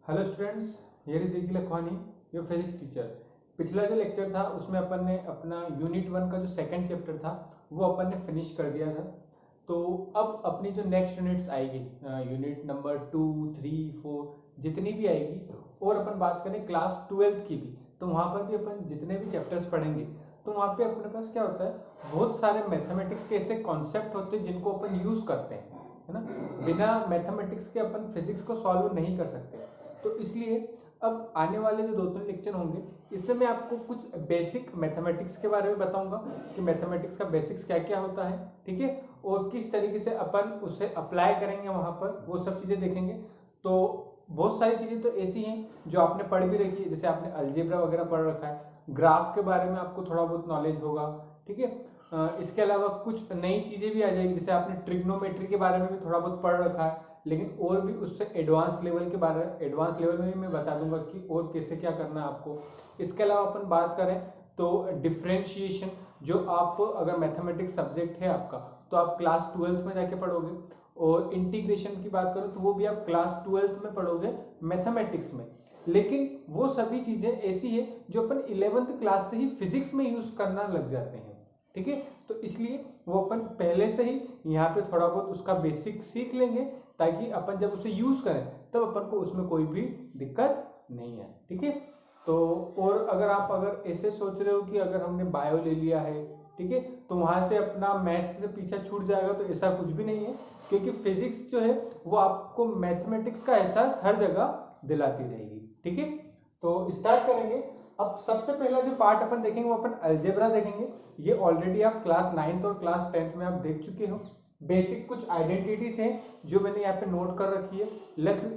Hello students, here is Ikil Akhwani, your physics teacher. पिछला जो lecture था उसमें अपन ने अपना यूनिट 1 का जो सेकंड चैप्टर था वो अपन ने फिनिश कर दिया था। तो अब अपनी जो नेक्स्ट यूनिट्स आएगी, यूनिट नंबर 2, 3, 4 जितनी भी आएगी, और अपन बात करें क्लास 12th की भी, तो वहाँ पर भी अपन जितने भी चैप्टर्स पढ़ेंगे तो वहाँ पे अपने पास क्या होता है, बहुत सारे मैथमेटिक्स के ऐसे कॉन्सेप्ट होते हैं जिनको अपन यूज करते हैं, है ना। बिना मैथमेटिक्स के अपन फिजिक्स को सॉल्व नहीं कर सकते। तो इसलिए अब आने वाले जो 2-3 लेक्चर होंगे इसमें मैं आपको कुछ बेसिक मैथमेटिक्स के बारे में बताऊंगा कि मैथमेटिक्स का बेसिक्स क्या क्या होता है, ठीक है, और किस तरीके से अपन उसे अप्लाई करेंगे वहां पर, वो सब चीजें देखेंगे। तो बहुत सारी चीजें तो ऐसी हैं जो आपने पढ़ भी रखी है, जैसे आपने अलजेब्रा वगैरह पढ़ रखा है, ग्राफ के बारे में आपको थोड़ा बहुत नॉलेज होगा, ठीक है। इसके अलावा कुछ नई चीजें भी आ जाएगी, जैसे आपने ट्रिग्नोमेट्री के बारे में भी थोड़ा बहुत पढ़ रखा है, लेकिन और भी उससे एडवांस लेवल के बारे में, एडवांस लेवल में भी मैं बता दूंगा कि और कैसे क्या करना है आपको। इसके अलावा अपन बात करें तो डिफरेंशिएशन, जो आप अगर मैथमेटिक्स सब्जेक्ट है आपका तो आप क्लास 12th में जाके पढ़ोगे, और इंटीग्रेशन की बात करो तो वो भी आप क्लास 12th में पढ़ोगे मैथमेटिक्स में। लेकिन वो सभी चीजें ऐसी है जो अपन 11th क्लास से ही फिजिक्स में यूज करना लग जाते हैं, ठीक है। तो इसलिए वो अपन पहले से ही यहाँ पे थोड़ा बहुत उसका बेसिक सीख लेंगे, ताकि अपन जब उसे यूज करें तब अपन को उसमें कोई भी दिक्कत नहीं है, ठीक है। तो और अगर ऐसे सोच रहे हो कि अगर हमने बायो ले लिया है, ठीक है, तो वहां से अपना मैथ्स से पीछा छूट जाएगा, तो ऐसा कुछ भी नहीं है, क्योंकि फिजिक्स जो है वो आपको मैथमेटिक्स का एहसास हर जगह दिलाती रहेगी, ठीक है। तो स्टार्ट करेंगे। अब सबसे पहला जो पार्ट अपन देखेंगे वो अपन अलजेब्रा देखेंगे। ये ऑलरेडी आप क्लास 9th और क्लास 10th में आप देख चुके हो। बेसिक कुछ आइडेंटिटीज हैं जो मैंने यहाँ पे नोट कर रखी है,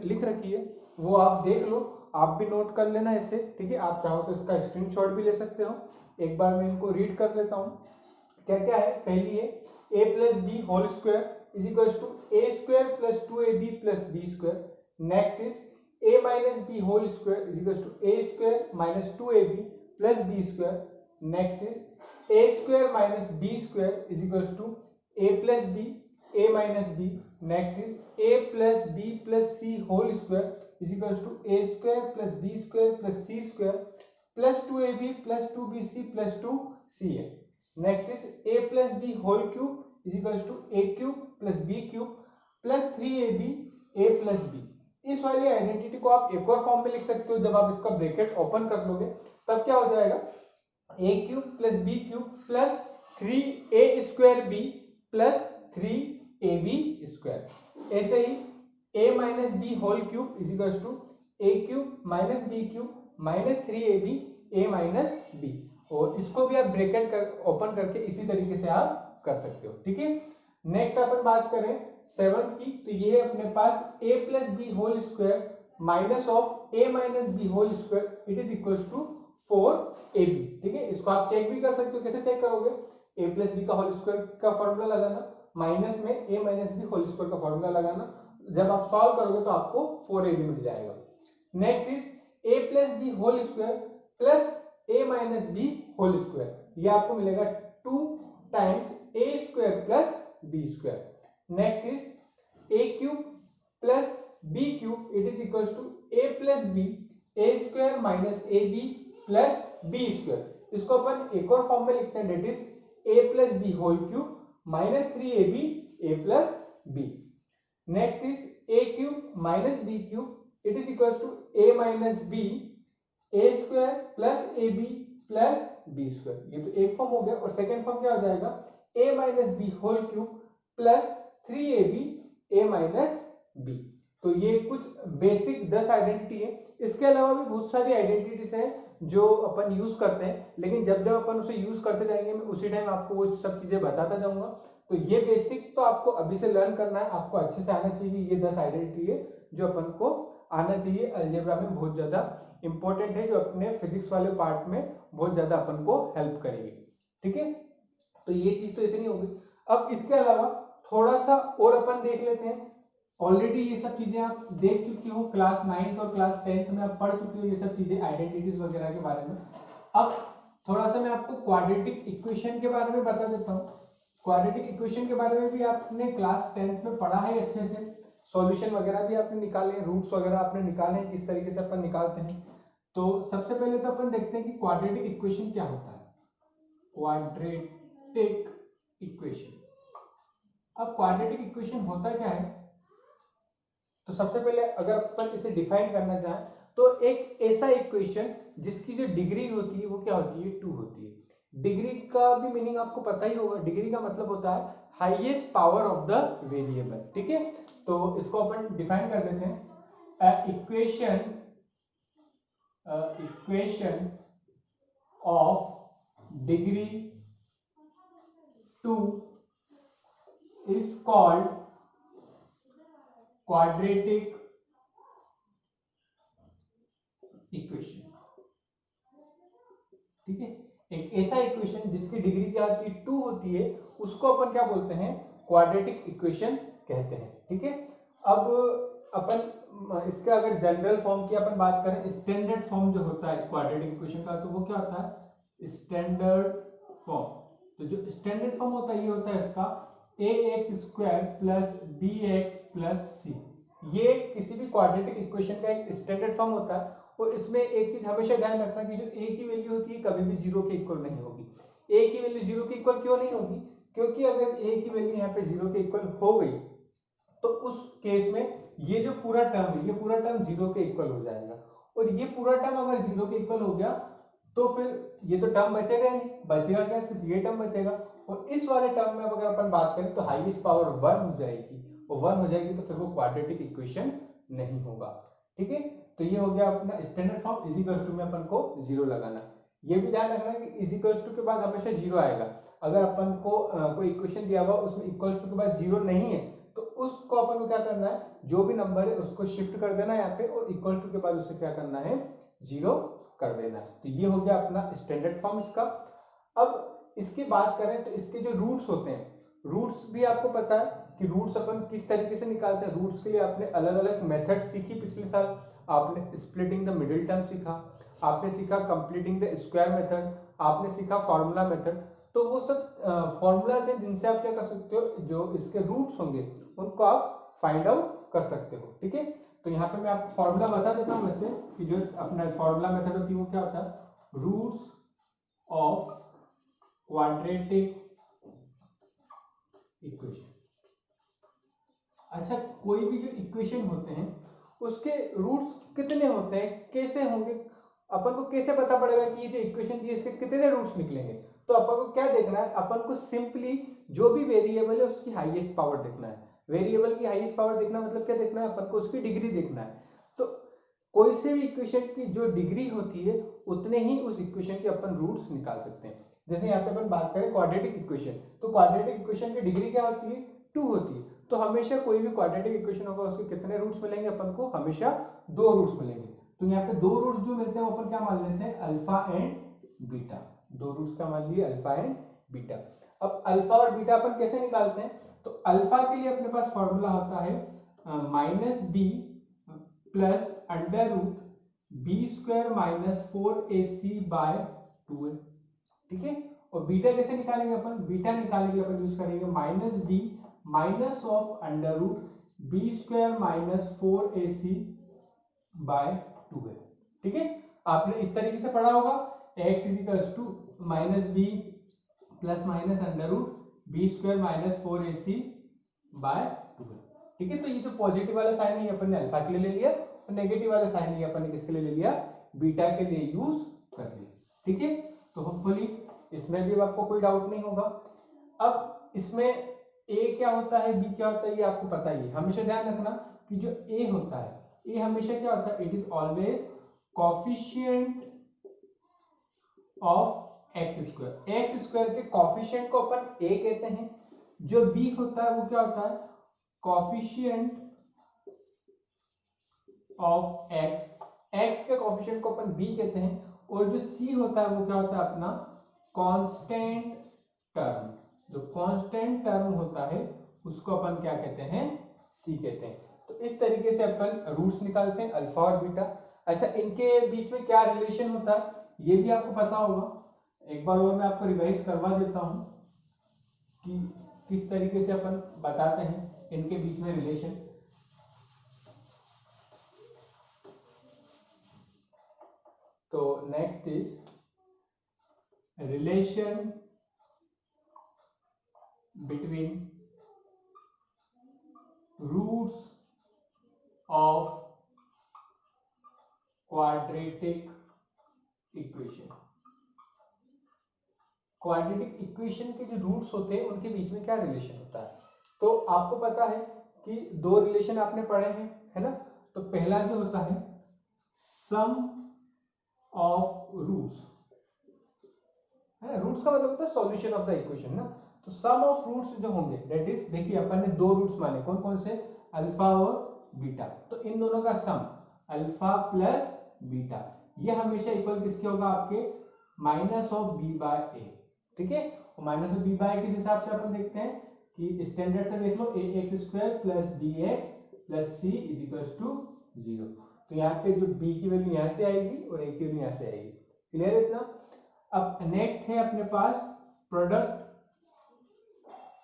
लिख रखी है, वो आप देख लो, आप भी नोट कर लेना इसे, ठीक है। आप चाहो तो इसका स्क्रीनशॉट भी ले सकते हो। एक बार मैं इनको रीड कर लेता हूँ। क्या क्या है, पहली है a plus B whole square is equal to A square plus 2ab plus B square. Next is a minus B whole square is equal to A square minus 2ab plus B square. Next is a square minus B square is equal to a plus B a minus B. Next is a plus B plus C whole square is equal to a square plus B square plus C square plus 2ab plus 2bc plus 2ca। Next is a plus B whole cube is equal to a cube plus b cube plus 3ab a plus b। इस वाली identity को आप एक और form में लिख सकते हो, जब आप इसका ब्रैकेट ओपन कर लोगे तब क्या हो जाएगा, a cube plus b cube plus 3a square b plus 3ab square. ऐसे ही a minus B whole cube is equal to a cube minus b cube minus 3ab a minus b, और इसको भी आप ब्रैकेट कर open करके इसी तरीके से आप कर सकते हो, ठीक है। नेक्स्ट अपन बात करें 7th की, तो ये है अपने पास a plus B whole square minus of a minus B whole square it is equal to 4ab, ठीक है। इसको आप चेक भी कर सकते हो। कैसे चेक करोगे, a प्लस बी का होल स्क्वायर का फॉर्मूला लगाना, माइनस में a minus B whole square का फॉर्मूला लगाना, जब आप सॉल्व करोगे तो आपको 4ab मिल जाएगा। Next is a plus B whole square plus a minus B whole square, ये आपको मिलेगा 2 times a square plus b square. Next is a cube plus b cube it is equal to a plus B a square minus ab plus b square. इसको अपन एक और form में लिखते हैं, that is a plus B whole cube minus 3ab a plus b। Next is a cube minus b cube it is equal to a minus b a square plus ab plus b square. ये तो एक form हो गया, और second form क्या हो जाएगा, a minus B whole cube plus 3ab a minus b। तो ये कुछ बेसिक 10 आइडेंटिटी है। इसके अलावा भी बहुत सारी आइडेंटिटीज हैं जो अपन यूज करते हैं, लेकिन जब जब अपन उसे यूज करते जाएंगे मैं उसी टाइम आपको वो सब चीजें बताता जाऊंगा। तो ये बेसिक तो आपको अभी से लर्न करना है, आपको अच्छे से आना चाहिए। ये 10 आइडेंटिटी है जो अपन को आना चाहिए, अलजेब्रा में बहुत ज्यादा इंपॉर्टेंट है, जो अपने फिजिक्स वाले पार्ट में बहुत ज्यादा अपन को हेल्प करेगी, ठीक है। तो ये चीज तो इतनी होगी। अब इसके अलावा थोड़ा सा और अपन देख लेते हैं। ऑलरेडी ये सब चीजें आप देख चुके हो, क्लास 9th और क्लास 10th में आप पढ़ चुके हो ये सब चीजें, आइडेंटिटीज वगैरह के बारे में। अब थोड़ा सा मैं आपको क्वाड्रेटिक इक्वेशन के बारे में बता देता हूँ। क्वाड्रेटिक इक्वेशन के बारे में भी आपने क्लास 10th में पढ़ा है अच्छे से। सॉल्यूशन वगैरह भी आपने निकाले, रूट्स वगैरह आपने निकाले हैं, किस तरीके से अपन निकालते हैं। तो सबसे पहले तो अपन देखते हैं कि क्वाड्रेटिक इक्वेशन क्या होता है। क्वाड्रेटिक इक्वेशन, अब क्वाड्रेटिक इक्वेशन होता क्या है, तो सबसे पहले अगर अपन इसे डिफाइन करना चाहें तो एक ऐसा इक्वेशन जिसकी जो डिग्री होती है वो क्या होती है, 2 होती है। डिग्री का भी मीनिंग आपको पता ही होगा, डिग्री का मतलब होता है highest power of the variable, ठीक है। तो इसको अपन डिफाइन कर देते हैं, equation of degree 2 is called quadratic equation, ठीक है। एक ऐसा इक्वेशन जिसकी डिग्री क्या होती है, 2 होती है, उसको अपन क्या बोलते हैं, क्वाड्रेटिक इक्वेशन कहते हैं, ठीक है। अब अपन इसका अगर जनरल फॉर्म की अपन बात करें, स्टैंडर्ड फॉर्म जो होता है क्वाड्रेटिक इक्वेशन का, तो वो क्या होता है, स्टैंडर्ड फॉर्म। तो जो स्टैंडर्ड फॉर्म होता है ये होता है इसका ax² plus bx plus c। ये किसी भी क्वाड्रेटिक इक्वेशन का एक स्टैंडर्ड फॉर्म होता है। और इसमें एक चीज हमेशा ध्यान रखना कि जो a की वैल्यू होती है कभी भी 0 के इक्वल नहीं होगी। a की वैल्यू 0 के इक्वल क्यों नहीं होगी, क्योंकि अगर a की वैल्यू यहाँ पे 0 के इक्वल हो गई तो उस केस में ये जो पूरा टर्म है, ये पूरा टर्म 0 के इक्वल हो जाएगा। और ये पूरा टर्म अगर 0 के इक्वल हो गया तो फिर ये तो टर्म बचेगा नहीं, बचेगा क्या, सिर्फ ये टर्म बचेगा। और इस वाले टर्म में अगर अपन बात करें तो हाईएस्ट पावर 1 हो जाएगी, और 1 हो जाएगी तो फिर वो क्वाड्रेटिक इक्वेशन नहीं होगा, ठीक है। तो ये हो गया अपना standard form, is equals to में अपन को 0 लगाना। ये भी ध्यान रखना कि इज इक्वल्स टू के बाद हमेशा 0 आएगा। अगर अपन को कोई इक्वेशन दिया हुआ उसमें इक्वल्स टू के बाद 0 नहीं है तो उसको अपन को क्या करना है, जो भी नंबर है उसको शिफ्ट कर देना है यहाँ पे, और इक्वल टू के बाद उसे क्या करना है, 0 कर देना है। तो ये हो गया अपना स्टैंडर्ड फॉर्म इसका। अब इसकी बात करें तो इसके जो रूट्स होते हैं, रूट्स भी आपको पता है कि रूट्स अपन किस तरीके से निकालते हैं। रूट्स के लिए आपने अलग अलग मेथड सीखी पिछले साल, आपने स्प्लिटिंग द मिडिल टर्म सीखा, आपने सीखा कंप्लीटिंग द स्क्वायर मेथड, आपने सीखा फॉर्मूला मेथड। तो वो सब फॉर्मूलाज हैं जिनसे आप क्या कर सकते हो, जो इसके रूट्स होंगे उनको आप फाइंड आउट कर सकते हो, ठीक है। तो यहाँ पे मैं आपको फॉर्मूला बता देता हूँ वैसे कि जो अपना फॉर्मूला मेथड होती है वो क्या होता है, रूट्स ऑफ क्वाड्रेटिक इक्वेशन। अच्छा, कोई भी जो इक्वेशन होते हैं उसके रूट्स कितने होते हैं, कैसे होंगे, अपन को कैसे पता पड़ेगा कि ये जो इक्वेशन थी इसके कितने रूट्स निकलेंगे। तो अपन को क्या देखना है, अपन को सिंपली जो भी वेरिएबल है उसकी हाईएस्ट पावर देखना है। वेरिएबल की हाईएस्ट पावर देखना मतलब क्या देखना है, अपन को उसकी डिग्री देखना है। तो कोई से भी इक्वेशन की जो डिग्री होती है उतने ही उस इक्वेशन के अपन रूट्स निकाल सकते हैं। जैसे यहाँ पे अपन बात करें क्वाड्रेटिक इक्वेशन, तो क्वाड्रेटिक इक्वेशन की डिग्री क्या होती है, 2 होती है। तो हमेशा कोई भी क्वाड्रेटिक इक्वेशन होगा उसके कितने रूट्स मिलेंगे, अपन को हमेशा 2 रूट्स मिलेंगे। तो यहाँ पे 2 रूट्स जो मिलते हैं अपन क्या मान लेते हैं, अल्फा एंड बीटा। 2 रूट्स का मान लिए अल्फा एंड बीटा। अब अल्फा और बीटा अपन कैसे निकालते हैं, तो अल्फा के लिए अपने पास फॉर्मूला होता है -b plus under root b² minus 4ac by 2a, ठीक है। और बीटा कैसे निकालेंगे अपन, बीटा निकालेंगे अपन यूज करेंगे -b minus of under root b² minus 4ac by 2a, ठीक है। आपने इस तरीके से पढ़ा होगा, x equals to -b plus minus under root b² minus 4ac by 2a, ठीक है। तो ये जो पॉजिटिव वाला साइन है ये अपन ने अल्फा के लिए ले लिया, और नेगेटिव वाला साइन ये अपन ने किसके लिए ले लिया, बीटा के लिए यूज कर लिया, ठीक है। तो होपफुली इसमें भी आपको कोई डाउट नहीं होगा। अब इसमें a क्या होता है, b क्या होता है, ये आपको पता ही है। हमेशा ध्यान रखना कि जो a होता है, a हमेशा क्या होता है, it is always coefficient of x²। के कोफिशिएंट को अपन a कहते हैं। जो b होता है वो क्या होता है, कोफिशिएंट ऑफ x के कोफिशिएंट को अपन b कहते हैं। और जो c होता है वो क्या होता है, अपना कांस्टेंट टर्म। जो कांस्टेंट टर्म होता है उसको अपन क्या कहते हैं, c कहते हैं। तो इस तरीके से अपन रूट्स निकालते हैं अल्फा और बीटा। अच्छा, इनके बीच में क्या रिलेशन होता है ये भी आपको पता होगा। एक बार और मैं आपको रिवाइज करवा देता हूं कि किस तरीके से अपन बताते हैं इनके बीच में रिलेशन। तो next is relation between roots of quadratic equation. Quadratic equation के जो रूट्स होते हैं उनके बीच में क्या रिलेशन होता है? तो आपको पता है कि दो रिलेशन आपने पढ़े हैं, है ना? तो पहला जो होता है सम ऑफ रूट्स, है ना? रूट्स का मतलब होता है सॉल्यूशन ऑफ द इक्वेशन ना। तो सम ऑफ रूट्स जो होंगे दैट इज, देखिए अपन ने दो रूट्स माने, कौन कौन से? अल्फा और बीटा। तो इन दोनों का सम अल्फा प्लस बीटा, ये हमेशा इक्वल किसके होगा? आपके माइनस ऑफ बी बाय ए, ठीक है? और माइनस ऑफ बी बाय किस हिसाब से अपन देखते हैं कि स्टैंडर्ड से देख लो, A x square plus B x plus C is equal to 0। तो यहाँ पे जो b की वैल्यू यहाँ से आएगी और a की वैल्यू यहाँ से आएगी। क्लियर है इतना? अब नेक्स्ट है अपने पास प्रोडक्ट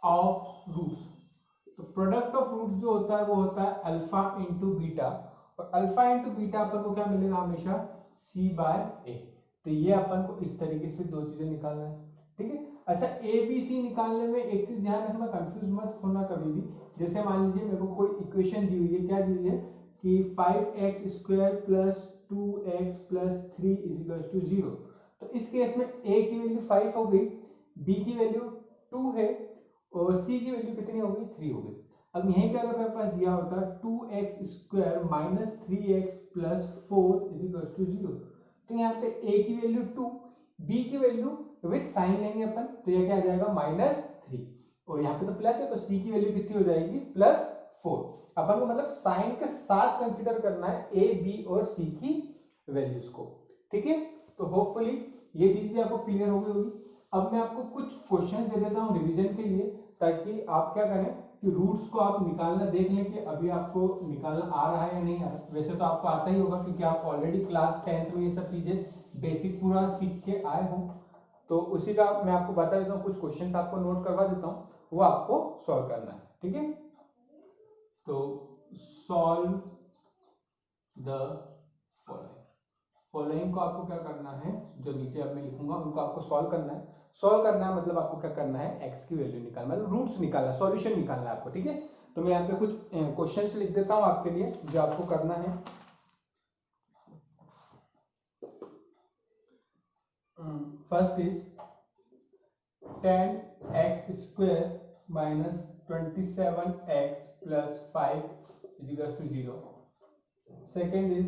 ऑफ रूट्स। तो प्रोडक्ट ऑफ रूट्स जो होता है वो होता है अल्फा इंटू बीटा, और अल्फा इंटू बीटा अपन को क्या मिलेगा? हमेशा c बाय ए। तो ये अपन को इस तरीके से दो चीजें निकालना है, ठीक है? अच्छा, ए बी सी निकालने में एक चीज ध्यान रखना, कंफ्यूज मत होना कभी भी। जैसे मान लीजिए मेरे को कोई इक्वेशन दी हुई है, क्या दी हुई है कि 5x square plus 2x plus 3 is equal to 0। तो इस केस में a की वैल्यू 5 हो गई, b की वैल्यू 2 है और c की वैल्यू कितनी हो गई? 3 हो गई। अब यहीं पे अगर मेरे पास दिया होता 2x square minus 3x plus 4 is equal to 0, तो यहाँ पे a की वैल्यू 2, b की वैल्यू विथ साइन लेंगे अपन, तो ये क्या आ जाएगा? -3, और यहाँ पे तो प्लस है तो c की वैल्यू कितनी हो जाएगी? +4। अपन को मतलब साइन के साथ कंसीडर करना है a b और c की वैल्यूज को, ठीक है? तो होपफुली ये चीज भी आपको क्लियर हो गई होगी। अब मैं आपको कुछ क्वेश्चन दे देता हूँ रिवीजन के लिए, ताकि आप क्या करें कि रूट्स को आप निकालना देख लें कि अभी आपको निकालना आ रहा है या नहीं आ रहा। वैसे तो आपको आता ही होगा क्योंकि आप ऑलरेडी क्लास 10th में ये सब चीजें बेसिक पूरा सीख के आए हो। तो उसी का मैं आपको बता देता हूँ, कुछ क्वेश्चंस आपको नोट करवा देता हूँ, वो आपको सॉल्व करना है, ठीक है? तो सॉल्व द फॉलोइंग को आपको क्या करना है, जो नीचे अब मैं लिखूंगा उनको आपको सॉल्व करना है। सॉल्व करना है मतलब आपको क्या करना है? x की वैल्यू निकालना, मतलब रूट्स निकालना, सॉल्यूशन निकालना है आपको, ठीक है? तो मैं यहाँ पे कुछ क्वेश्चंस लिख देता हूँ आपके लिए जो आपको करना है। First is 10x square minus 27x plus 5 is equal to 0। Second is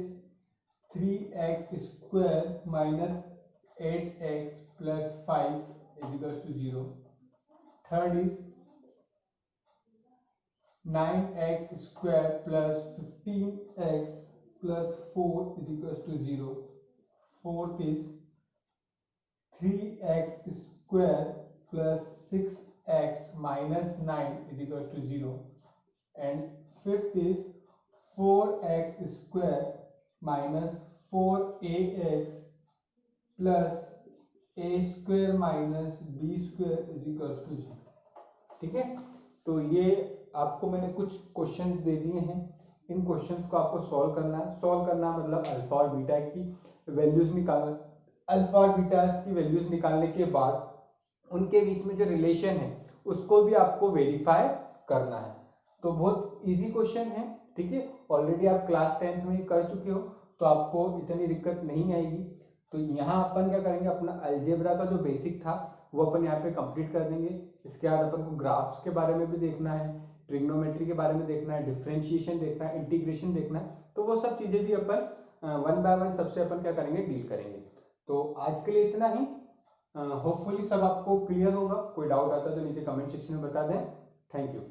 3x square minus 8x plus 5 is equal to 0। Third is 9x square plus 15x plus 4 is equal to 0। Fourth is 3x square plus 6x minus 9 is equal to 0, and fifth is 4x square minus 4ax plus a square minus b square is equal to 0, ठीक है? तो ये आपको मैंने कुछ questions दे दिए हैं, इन questions को आपको सॉल्व करना है। सॉल्व करना मतलब अल्फा और बीटा की वैल्यूज निकालना। अल्फा और बीटा की वैल्यूज निकालने के बाद उनके बीच में जो रिलेशन है उसको भी आपको वेरीफाई करना है। तो बहुत इजी क्वेश्चन है, ठीक है? ऑलरेडी आप क्लास 10th में कर चुके हो तो आपको इतनी दिक्कत नहीं आएगी। तो यहाँ अपन क्या करेंगे, अपना अलजेब्रा का जो बेसिक था वो अपन यहाँ पे कंप्लीट कर देंगे। इसके बाद अपन को ग्राफ्स के बारे में भी देखना है, ट्रिग्नोमेट्री के बारे में देखना है, डिफरेंशिएशन देखना है, इंटीग्रेशन देखना है। तो वो सब चीजें भी अपन 1 बाय 1 सबसे अपन क्या करेंगे, डील करेंगे। तो आज के लिए इतना ही। होपफुली सब आपको क्लियर होगा। कोई डाउट आता है तो नीचे कमेंट सेक्शन में बता दें। Thank you.